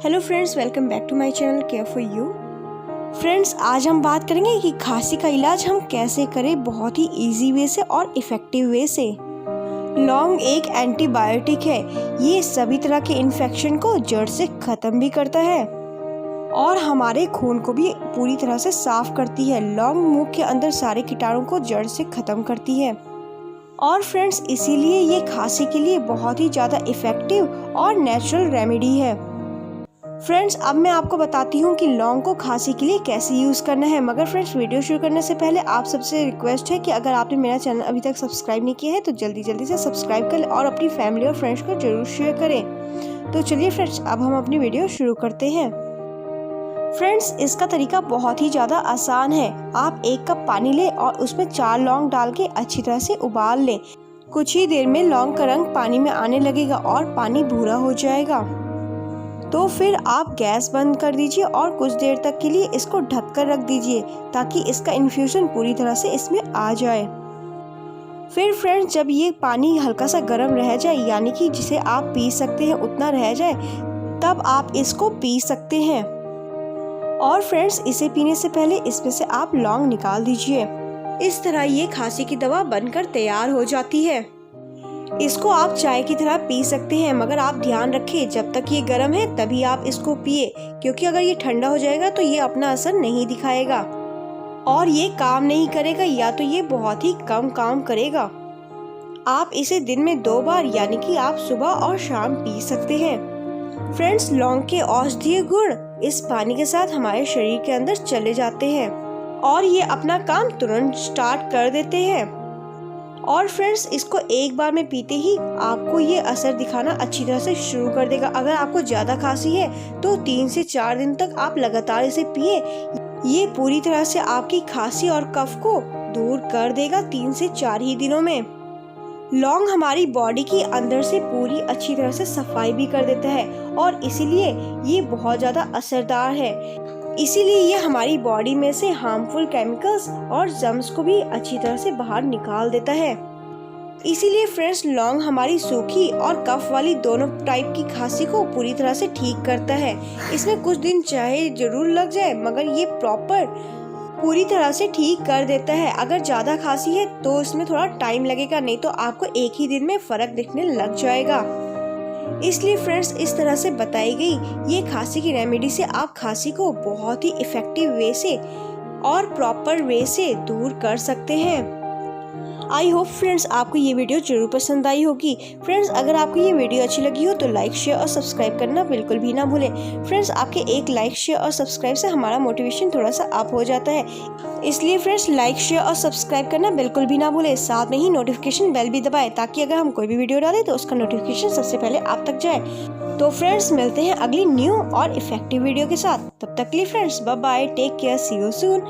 Hello friends, welcome back to my channel care for you. Friends, आज हम बात करेंगे कि खांसी का इलाज हम कैसे करें बहुत ही इजी वे से और इफ़ेक्टिव वे से। लौंग एक एंटीबायोटिक है। ये सभी तरह के इन्फेक्शन को जड़ से ख़त्म भी करता है और हमारे खून को भी पूरी तरह से साफ करती है। लौंग मुंह के अंदर सारे कीटाणु को जड़ से ख़त्म करती है और फ्रेंड्स इसीलिए ये खांसी के लिए बहुत ही ज़्यादा इफ़ेक्टिव और नेचुरल रेमेडी है। फ्रेंड्स, अब मैं आपको बताती हूँ कि लौंग को खांसी के लिए कैसे यूज़ करना है। मगर फ्रेंड्स, वीडियो शुरू करने से पहले आप सबसे रिक्वेस्ट है कि अगर आपने मेरा चैनल अभी तक सब्सक्राइब नहीं किया है तो जल्दी से सब्सक्राइब कर लें और अपनी फैमिली और फ्रेंड्स को जरूर शेयर करें। तो चलिए फ्रेंड्स, अब हम अपनी वीडियो शुरू करते हैं। फ्रेंड्स, इसका तरीका बहुत ही ज़्यादा आसान है। आप 1 कप पानी लें और उसमें 4 लौंग डाल के अच्छी तरह से उबाल लें। कुछ ही देर में लौंग का रंग पानी में आने लगेगा और पानी भूरा हो जाएगा। तो फिर आप गैस बंद कर दीजिए और कुछ देर तक के लिए इसको ढक कर रख दीजिए ताकि इसका इन्फ्यूजन पूरी तरह से इसमें आ जाए। फिर फ्रेंड्स, जब ये पानी हल्का सा गर्म रह जाए, यानी कि जिसे आप पी सकते हैं उतना रह जाए, तब आप इसको पी सकते हैं। और फ्रेंड्स, इसे पीने से पहले इसमें से आप लौंग निकाल दीजिए। इस तरह ये खांसी की दवा बनकर तैयार हो जाती है। इसको आप चाय की तरह पी सकते हैं, मगर आप ध्यान रखें जब तक ये गर्म है तभी आप इसको पिए, क्योंकि अगर ये ठंडा हो जाएगा तो ये अपना असर नहीं दिखाएगा और ये काम नहीं करेगा या तो ये बहुत ही कम काम करेगा। आप इसे दिन में 2 बार यानी कि आप सुबह और शाम पी सकते हैं। फ्रेंड्स, लौंग के औषधीय गुण इस पानी के साथ हमारे शरीर के अंदर चले जाते हैं और ये अपना काम तुरंत स्टार्ट कर देते हैं। और फ्रेंड्स, इसको एक बार में पीते ही आपको ये असर दिखाना अच्छी तरह से शुरू कर देगा। अगर आपको ज़्यादा खांसी है तो 3 से 4 दिन तक आप लगातार इसे पिए। ये पूरी तरह से आपकी खांसी और कफ को दूर कर देगा 3 से 4 ही दिनों में। लौंग हमारी बॉडी की अंदर से पूरी अच्छी तरह से सफाई भी कर देता है और इसीलिए ये बहुत ज़्यादा असरदार है। इसीलिए ये हमारी बॉडी में से हार्मफुल केमिकल्स और जर्म्स को भी अच्छी तरह से बाहर निकाल देता है। इसीलिए फ्रेंड्स, लौंग हमारी सूखी और कफ वाली दोनों टाइप की खांसी को पूरी तरह से ठीक करता है। इसमें कुछ दिन चाहे जरूर लग जाए, मगर ये प्रॉपर पूरी तरह से ठीक कर देता है। अगर ज़्यादा खांसी है तो इसमें थोड़ा टाइम लगेगा, नहीं तो आपको एक ही दिन में फ़र्क दिखने लग जाएगा। इसलिए फ्रेंड्स, इस तरह से बताई गई ये खांसी की रेमेडी से आप खांसी को बहुत ही इफ़ेक्टिव वे से और प्रॉपर वे से दूर कर सकते हैं। आई होप फ्रेंड्स आपको ये वीडियो जरूर पसंद आई होगी। फ्रेंड्स, अगर आपको ये वीडियो अच्छी लगी हो तो लाइक, शेयर और सब्सक्राइब करना बिल्कुल भी ना भूलें। फ्रेंड्स, आपके एक लाइक, शेयर और सब्सक्राइब से हमारा मोटिवेशन थोड़ा सा अप हो जाता है, इसलिए फ्रेंड्स लाइक, शेयर और सब्सक्राइब करना बिल्कुल भी ना भूलें। साथ में ही नोटिफिकेशन बेल भी दबाएं ताकि अगर हम कोई भी वीडियो डालें तो उसका नोटिफिकेशन सबसे पहले आप तक जाए। तो फ्रेंड्स, मिलते हैं अगली न्यू और इफेक्टिव वीडियो के साथ। तब तक के लिए friends, bye bye, take care, see you soon.